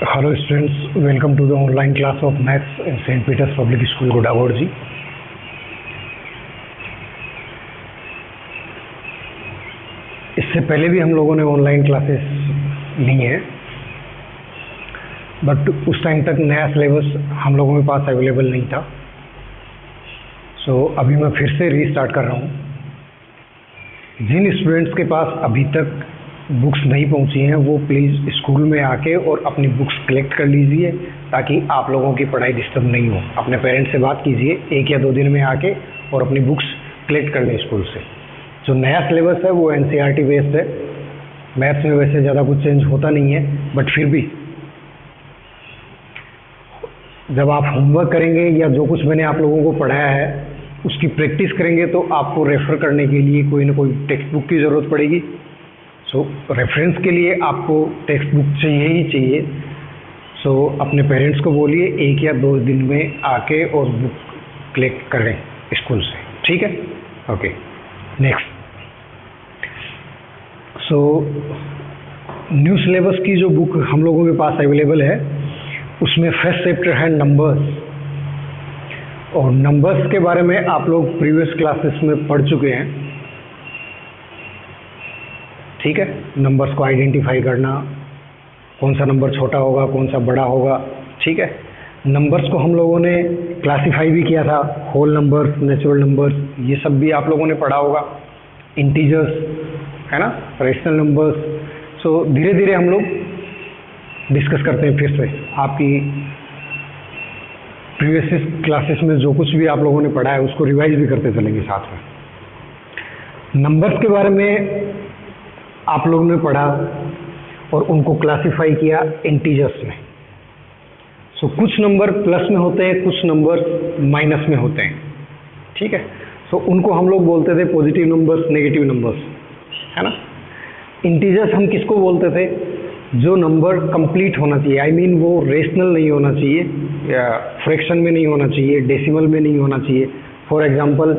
Hello students, welcome to the online class of Maths in St. Peter's Public School, Godavari जी। इससे पहले भी हम लोगों ने ऑनलाइन क्लासेस ली हैं, बट उस टाइम तक नया सिलेबस हम लोगों के पास अवेलेबल नहीं था। अभी मैं फिर से रीस्टार्ट कर रहा हूँ। जिन स्टूडेंट्स के पास अभी तक बुक्स नहीं पहुंची हैं वो प्लीज़ स्कूल में आके और अपनी बुक्स कलेक्ट कर लीजिए, ताकि आप लोगों की पढ़ाई डिस्टर्ब नहीं हो। अपने पेरेंट्स से बात कीजिए 1 या 2 दिन में आके और अपनी बुक्स कलेक्ट कर लें स्कूल से। जो नया सिलेबस है वो NCERT बेस्ड है। मैथ्स में वैसे ज़्यादा कुछ चेंज होता नहीं है, बट फिर भी जब आप होमवर्क करेंगे या जो कुछ मैंने आप लोगों को पढ़ाया है उसकी प्रैक्टिस करेंगे तो आपको रेफ़र करने के लिए कोई ना कोई टेक्स्ट बुक की ज़रूरत पड़ेगी। रेफरेंस के लिए आपको टेक्स्ट बुक चाहिए ही चाहिए। अपने पेरेंट्स को बोलिए 1 या 2 दिन में आके और बुक कलेक्ट करें स्कूल से, ठीक है? Okay, next. न्यू सिलेबस की जो बुक हम लोगों के पास अवेलेबल है उसमें फर्स्ट चैप्टर है नंबर्स, और नंबर्स के बारे में आप लोग प्रीवियस क्लासेस में पढ़ चुके हैं, ठीक है? नंबर्स को आइडेंटिफाई करना, कौन सा नंबर छोटा होगा कौन सा बड़ा होगा, ठीक है? नंबर्स को हम लोगों ने क्लासिफाई भी किया था, होल नंबर्स, नेचुरल नंबर्स, ये सब भी आप लोगों ने पढ़ा होगा। इंटीजर्स है ना, रेशनल नंबर्स। धीरे धीरे हम लोग डिस्कस करते हैं फिर से। आपकी प्रीवियस क्लासेस में जो कुछ भी आप लोगों ने पढ़ा है उसको रिवाइज भी करते चलेंगे साथ में। नंबर्स के बारे में आप लोगों ने पढ़ा और उनको क्लासिफाई किया इंटीजर्स में। कुछ नंबर प्लस में होते हैं, कुछ नंबर माइनस में होते हैं, ठीक है? उनको हम लोग बोलते थे पॉजिटिव नंबर्स, नेगेटिव नंबर्स, है ना? इंटीजर्स हम किसको बोलते थे? जो नंबर कंप्लीट होना चाहिए, आई मीन वो रेशनल नहीं होना चाहिए, या फ्रैक्शन में नहीं होना चाहिए, डेसिमल में नहीं होना चाहिए। फॉर एग्जांपल,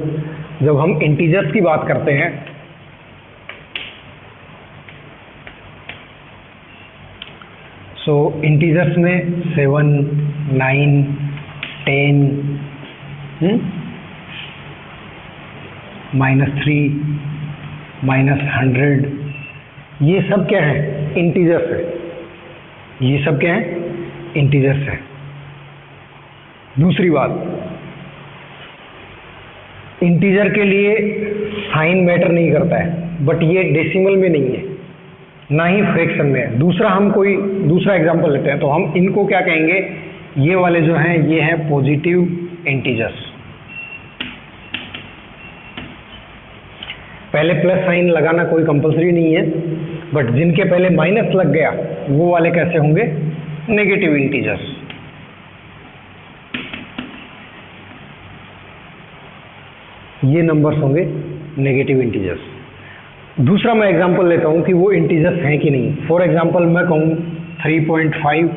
जब हम इंटीजर्स की बात करते हैं इंटीजर्स में 7, 9, 10, -3, -100, ये सब क्या है? इंटीजर्स है। ये सब क्या है? इंटीजर्स है। दूसरी बात, इंटीजर के लिए साइन मैटर नहीं करता है, बट ये डेसिमल में नहीं है, ना ही फ्रैक्शन में है। दूसरा, हम कोई दूसरा एग्जांपल लेते हैं तो हम इनको क्या कहेंगे? ये वाले जो हैं ये हैं पॉजिटिव इंटीजर्स। पहले प्लस साइन लगाना कोई कंपलसरी नहीं है, बट जिनके पहले माइनस लग गया वो वाले कैसे होंगे? Negative integers. ये नंबर्स होंगे नेगेटिव इंटीजर्स। दूसरा मैं एग्जांपल लेता हूं कि वो इंटीजर्स हैं कि नहीं। फॉर एग्जांपल मैं कहूं 3.5,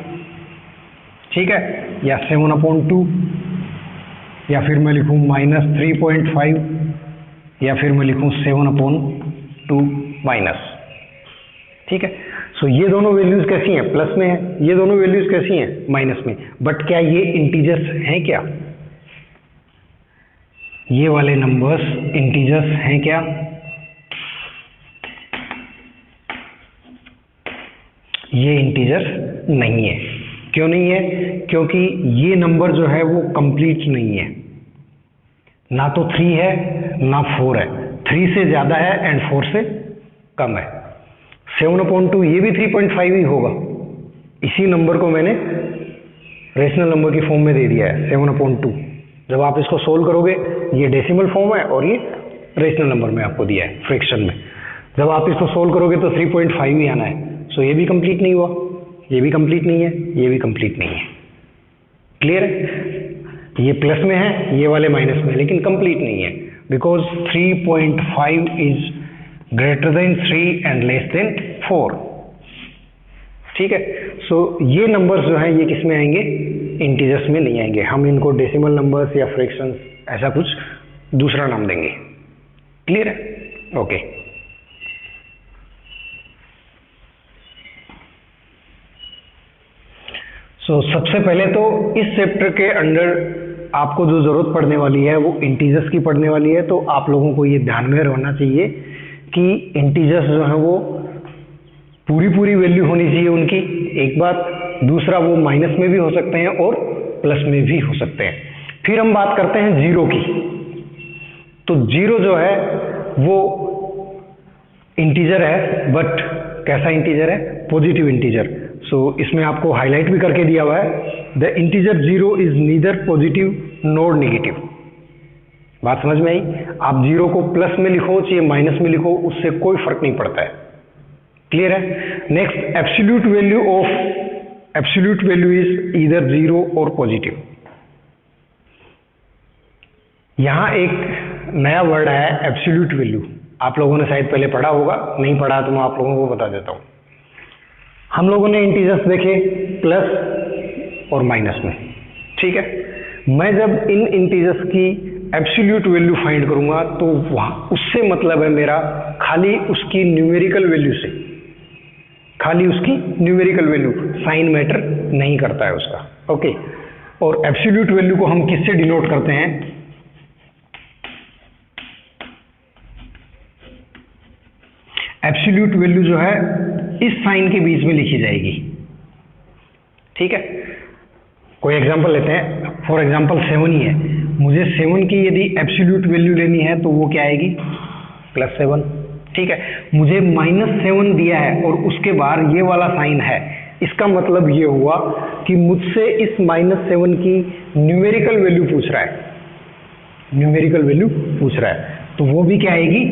ठीक है, या 7/2, या फिर मैं लिखूं -3.5, या फिर मैं लिखूं 7/2 माइनस, ठीक है? ये दोनों वैल्यूज कैसी हैं? प्लस में है। ये दोनों वैल्यूज कैसी हैं? माइनस में। बट क्या ये इंटीजर्स हैं क्या? ये वाले नंबर्स इंटीजर्स हैं क्या? ये इंटीजर्स नहीं है। क्यों नहीं है? क्योंकि ये नंबर जो है वो कंप्लीट नहीं है। ना तो 3 है ना 4 है। 3 से ज्यादा है एंड 4 से कम है। 7/2 ये भी 3.5 ही होगा। इसी नंबर को मैंने रेशनल नंबर की फॉर्म में दे दिया है 7/2। जब आप इसको सोल्व करोगे, ये डेसिमल फॉर्म है और ये रेशनल नंबर में आपको दिया है फ्रैक्शन में। जब आप इसको सोल्व करोगे तो 3.5 ही आना है। ये भी कंप्लीट नहीं हुआ, ये भी कंप्लीट नहीं है, ये भी कंप्लीट नहीं है। क्लियर है? ये प्लस में है, ये वाले माइनस में है, लेकिन कंप्लीट नहीं है, because 3.5 is greater than 3 and less than 4, ठीक है? ये नंबर्स जो हैं ये किस में आएंगे? इंटीजर्स में नहीं आएंगे। हम इनको डेसिमल नंबर्स या फ्रैक्शंस ऐसा कुछ दूसरा नाम देंगे। क्लियर है? ओके। सबसे पहले तो इस चैप्टर के अंडर आपको जो ज़रूरत पड़ने वाली है वो इंटीजर्स की पड़ने वाली है। तो आप लोगों को ये ध्यान में रहना चाहिए कि इंटीजर्स जो हैं वो पूरी पूरी वैल्यू होनी चाहिए उनकी, एक बात। दूसरा, वो माइनस में भी हो सकते हैं और प्लस में भी हो सकते हैं। फिर हम बात करते हैं जीरो की। तो जीरो जो है वो इंटीजर है, बट कैसा इंटीजर है? Positive integer. इसमें आपको हाईलाइट भी करके दिया हुआ है, the integer zero is neither positive nor negative. बात समझ में आई? आप जीरो को प्लस में लिखो चाहे माइनस में लिखो, उससे कोई फर्क नहीं पड़ता है। क्लियर है? Next, absolute value is either zero और पॉजिटिव। यहां एक नया वर्ड है एब्सोल्यूट वैल्यू। आप लोगों ने शायद पहले पढ़ा होगा, नहीं पढ़ा तो मैं आप लोगों को बता देता हूं। हम लोगों ने इंटीजर्स देखे प्लस और माइनस में, ठीक है। मैं जब इन इंटीजर्स की एब्सोल्यूट वैल्यू फाइंड करूंगा तो वहां उससे मतलब है मेरा खाली उसकी न्यूमेरिकल वैल्यू से, खाली उसकी न्यूमेरिकल वैल्यू, साइन मैटर नहीं करता है उसका, ओके। और एब्सोल्यूट वैल्यू को हम किससे डिनोट करते हैं? एब्सोल्यूट वैल्यू जो है इस साइन के बीच में लिखी जाएगी, ठीक है। कोई एग्जांपल लेते हैं, फॉर एग्जांपल 7 ही है। मुझे 7 की यदि एब्सोल्यूट वैल्यू लेनी है तो वो क्या आएगी? +7, ठीक है। मुझे -7 दिया है और उसके बाद ये वाला साइन है, इसका मतलब ये हुआ कि मुझसे इस -7 की न्यूमेरिकल वैल्यू पूछ रहा है, न्यूमेरिकल वैल्यू पूछ रहा है, तो वो भी क्या आएगी?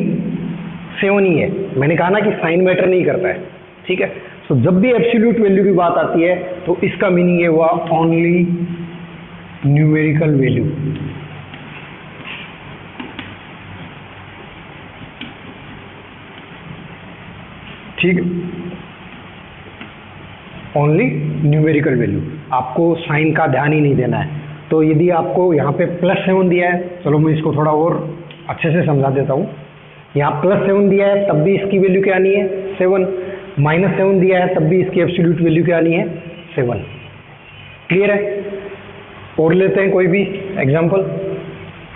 7 ही है। मैंने कहा ना कि साइन मैटर नहीं करता है, ठीक है। जब भी एब्सोल्यूट वैल्यू की बात आती है तो इसका मीनिंग ये हुआ ओनली न्यूमेरिकल वैल्यू, ठीक है। ओनली न्यूमेरिकल वैल्यू, आपको साइन का ध्यान ही नहीं देना है। तो यदि आपको यहाँ पे +7 दिया है, चलो मैं इसको थोड़ा और अच्छे से समझा देता हूँ। यहाँ +7 दिया है तब भी इसकी वैल्यू क्या आनी है? 7। -7 दिया है तब भी इसकी एब्सोल्यूट वैल्यू क्या आनी है? 7। क्लियर है? और लेते हैं कोई भी एग्जांपल।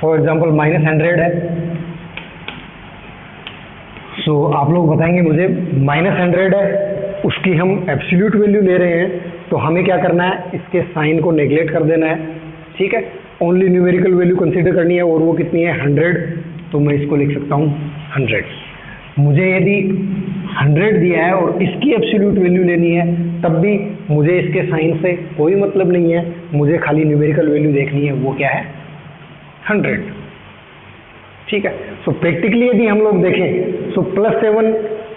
फॉर एग्जांपल -100 है। आप लोग बताएंगे मुझे -100 है, उसकी हम एब्सोल्यूट वैल्यू ले रहे हैं, तो हमें क्या करना है? इसके साइन को नेग्लेक्ट कर देना है, ठीक है। ओनली न्यूमेरिकल वैल्यू कंसीडर करनी है, और वो कितनी है? 100। तो मैं इसको लिख सकता हूँ 100। मुझे यदि 100 दिया है और इसकी एब्सोल्यूट वैल्यू लेनी है, तब भी मुझे इसके साइन से कोई मतलब नहीं है, मुझे खाली न्यूमेरिकल वैल्यू देखनी है, वो क्या है? 100, ठीक है। प्रैक्टिकली यदि हम लोग देखें +7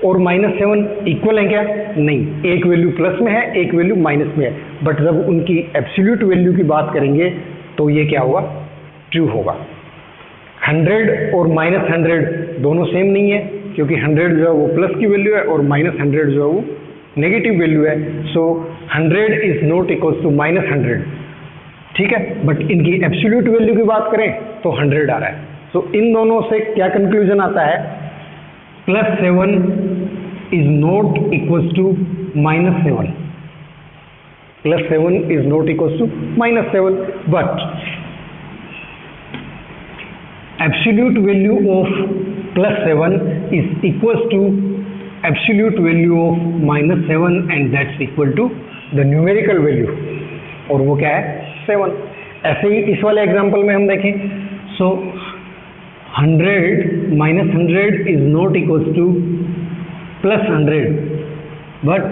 और -7 इक्वल है क्या? नहीं, एक वैल्यू प्लस में है, एक वैल्यू माइनस में है। बट जब उनकी एब्सोल्यूट वैल्यू की बात करेंगे तो ये क्या होगा? ट्रू होगा। 100 और -100 दोनों सेम नहीं है, क्योंकि 100 जो है वो प्लस की वैल्यू है और -100 जो है वो नेगेटिव वैल्यू है। 100 इज नॉट इक्वल टू -100, ठीक है। बट इनकी एब्सोल्यूट वैल्यू की बात करें तो 100 आ रहा है। इन दोनों से क्या कंक्लूजन आता है? +7 is not equal to -7, +7 is not equal to -7, but absolute value of +7 is equals to absolute value of -7, and that's equal to the numerical value, और वो क्या है? 7। ऐसे ही इस वाले एग्जांपल में हम देखें, 100 -100 is not equals to +100, but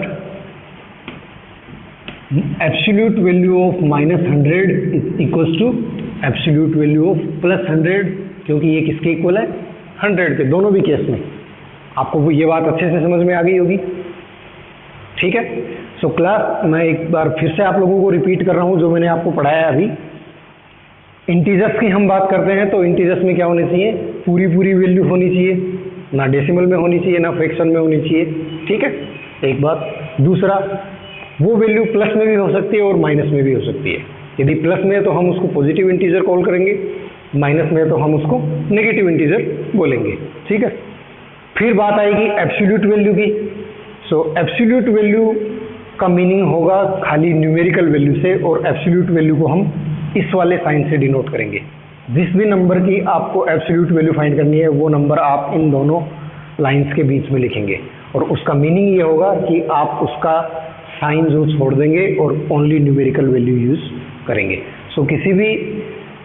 absolute value of -100 is equals to absolute value of +100, क्योंकि ये किसके इक्वल है? 100 के। दोनों भी केस में आपको ये बात अच्छे से समझ में आ गई होगी, ठीक है। क्लास मैं एक बार फिर से आप लोगों को रिपीट कर रहा हूँ जो मैंने आपको पढ़ाया अभी। इंटीजर्स की हम बात करते हैं तो इंटीजर्स में क्या होनी चाहिए? पूरी पूरी वैल्यू होनी चाहिए, ना डेसिमल में होनी चाहिए, ना फ्रैक्शन में होनी चाहिए, ठीक है, एक बात। दूसरा, वो वैल्यू प्लस में भी हो सकती है और माइनस में भी हो सकती है। यदि प्लस में है तो हम उसको पॉजिटिव इंटीजर कॉल करेंगे, माइनस में है तो हम उसको नेगेटिव इंटीजर बोलेंगे, ठीक है। फिर बात आएगी एब्सोल्यूट वैल्यू की। एब्सोल्यूट वैल्यू का मीनिंग होगा खाली न्यूमेरिकल वैल्यू से, और एब्सोल्यूट वैल्यू को हम इस वाले साइन से डिनोट करेंगे। जिस भी नंबर की आपको एब्सोल्यूट वैल्यू फाइंड करनी है वो नंबर आप इन दोनों लाइंस के बीच में लिखेंगे, और उसका मीनिंग ये होगा कि आप उसका साइन जो छोड़ देंगे और ओनली न्यूमेरिकल वैल्यू यूज करेंगे। सो किसी भी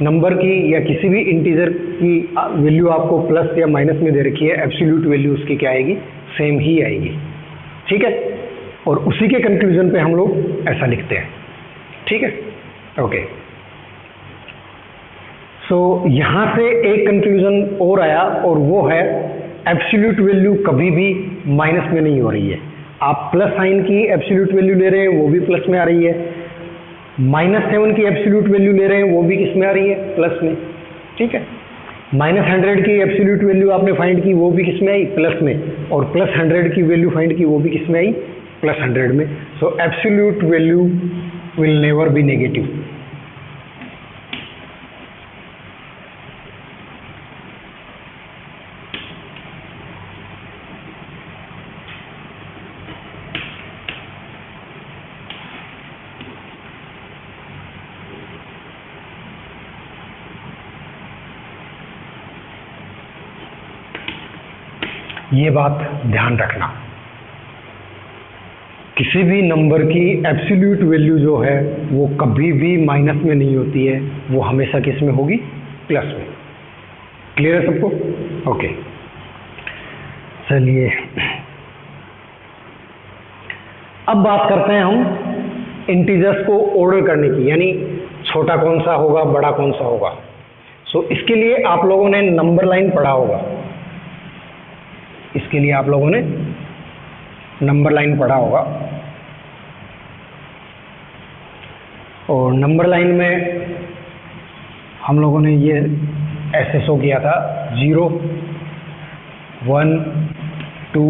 नंबर की या किसी भी इंटीजर की वैल्यू आपको प्लस या माइनस में दे रखी है, एब्सोल्यूट वैल्यू उसकी क्या आएगी, सेम ही आएगी। ठीक है, और उसी के कंक्लूजन पे हम लोग ऐसा लिखते हैं। ठीक है, ओके। सो यहाँ से एक कंक्लूजन और आया, और वो है एब्सोल्यूट वैल्यू कभी भी माइनस में नहीं हो रही है। आप प्लस साइन की एब्सोल्यूट वैल्यू ले रहे हैं वो भी प्लस में आ रही है, -7 की एब्सोल्यूट वैल्यू ले रहे हैं वो भी किस में आ रही है, प्लस में। ठीक है, -100 की एब्सोल्यूट वैल्यू आपने फाइंड की वो भी किस में आई, प्लस में, और +100 की वैल्यू फाइंड की वो भी किस में आई, +100 में। सो absolute value will never be negative. ये बात ध्यान रखना, किसी भी नंबर की एब्सोल्यूट वैल्यू जो है वो कभी भी माइनस में नहीं होती है, वो हमेशा किस में होगी, प्लस में। क्लियर है सबको? ओके, चलिए अब बात करते हैं हम इंटीजर्स को ऑर्डर करने की, यानी छोटा कौन सा होगा, बड़ा कौन सा होगा। सो इसके लिए आप लोगों ने नंबर लाइन पढ़ा होगा, इसके लिए आप लोगों ने नंबर लाइन पढ़ा होगा, और नंबर लाइन में हम लोगों ने ये ऐसे शो किया था 0 1 2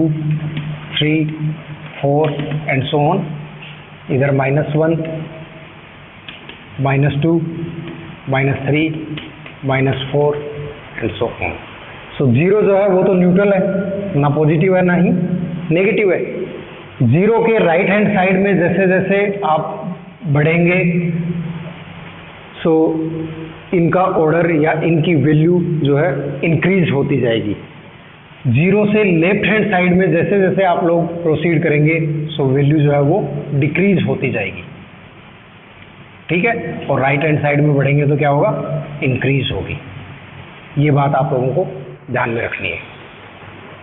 3 4 एंड सो ऑन। इधर -1 -2 -3 -4 एंड सो ऑन। सो 0 जो है वो तो न्यूट्रल है, ना पॉजिटिव है ना ही नेगेटिव है। 0 के राइट हैंड साइड में जैसे जैसे आप बढ़ेंगे सो इनका ऑर्डर या इनकी वैल्यू जो है इंक्रीज होती जाएगी। 0 से लेफ्ट हैंड साइड में जैसे जैसे आप लोग प्रोसीड करेंगे सो वैल्यू जो है वो डिक्रीज होती जाएगी। ठीक है, और राइट हैंड साइड में बढ़ेंगे तो क्या होगा, इंक्रीज होगी। ये बात आप लोगों को ध्यान में रखनी है।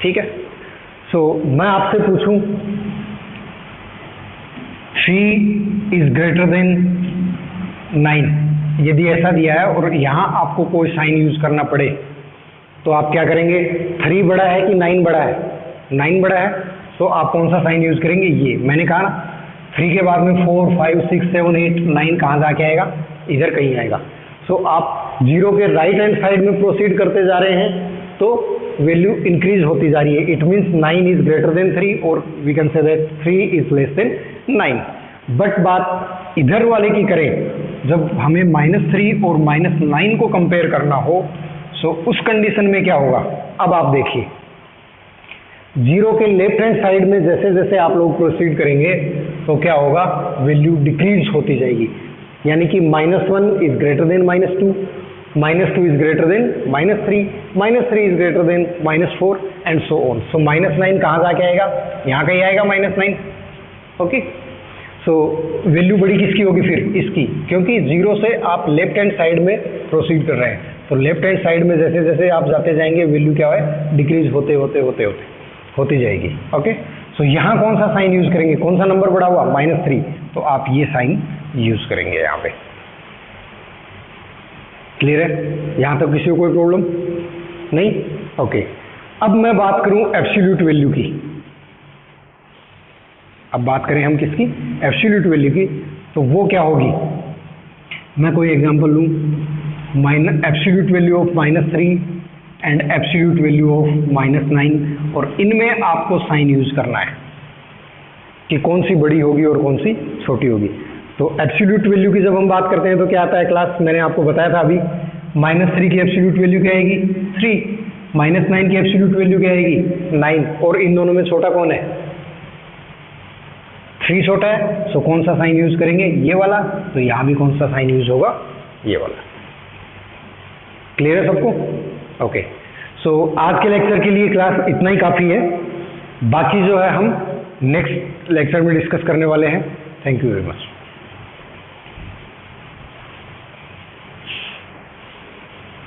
ठीक है, सो मैं आपसे पूछूं 3 इज ग्रेटर देन 9, यदि ऐसा दिया है और यहाँ आपको कोई साइन यूज करना पड़े तो आप क्या करेंगे, 3 बड़ा है कि 9 बड़ा है, 9 बड़ा है, तो आप कौन सा साइन यूज करेंगे, ये मैंने कहा ना 3 के बाद में 4 5 6 7 8 9 कहाँ जाके आएगा, इधर कहीं आएगा। सो आप 0 के राइट हैंड साइड में प्रोसीड करते जा रहे हैं तो वैल्यू इंक्रीज होती जा रही है। It means 9 is greater than 3 और we can say that 3 is less than 9। But बात इधर वाले की करें, जब हमें -3 और -9 को कंपेयर करना हो सो उस कंडीशन में क्या होगा। अब आप देखिए 0 के लेफ्ट हैंड साइड में जैसे जैसे आप लोग प्रोसीड करेंगे तो क्या होगा, वैल्यू डिक्रीज होती जाएगी, यानी कि -1 is greater than -2, -2 is greater than -3, -3 is greater than -4 and so on. So -9 कहाँ जाके आएगा, यहाँ कहीं आएगा -9। ओके, सो वैल्यू बड़ी किसकी होगी फिर, इसकी, क्योंकि 0 से आप लेफ्ट हैंड साइड में प्रोसीड कर रहे हैं तो लेफ्ट हैंड साइड में जैसे जैसे आप जाते जाएंगे वैल्यू क्या है, डिक्रीज होते होते होते होते होती जाएगी। ओके, सो यहाँ कौन सा साइन यूज करेंगे, कौन सा नंबर बड़ा हुआ, -3, तो आप ये साइन यूज करेंगे यहाँ पे। क्लियर है, यहाँ तक किसी को कोई प्रॉब्लम नहीं? ओके, अब मैं बात करूँ एब्सोल्यूट वैल्यू की। अब बात करें हम किसकी, एब्सोल्यूट वैल्यू की, तो वो क्या होगी, मैं कोई एग्जांपल लूँ, absolute value of -3 and absolute value of -9, और इनमें आपको साइन यूज करना है कि कौन सी बड़ी होगी और कौन सी छोटी होगी। तो एब्सोल्यूट वैल्यू की जब हम बात करते हैं तो क्या आता है क्लास, मैंने आपको बताया था अभी, -3 की एब्सोल्यूट वैल्यू क्या आएगी, 3, -9 की एब्सोल्यूट वैल्यू क्या आएगी, 9, और इन दोनों में छोटा कौन है, 3 छोटा है, सो कौन सा साइन यूज करेंगे? ये वाला। तो यहाँ भी कौन सा साइन यूज होगा? ये वाला। क्लियर है सबको? ओके, सो आज के लेक्चर के लिए क्लास इतना ही काफ़ी है। बाकी जो है हम नेक्स्ट लेक्चर में डिस्कस करने वाले हैं। Thank you very much.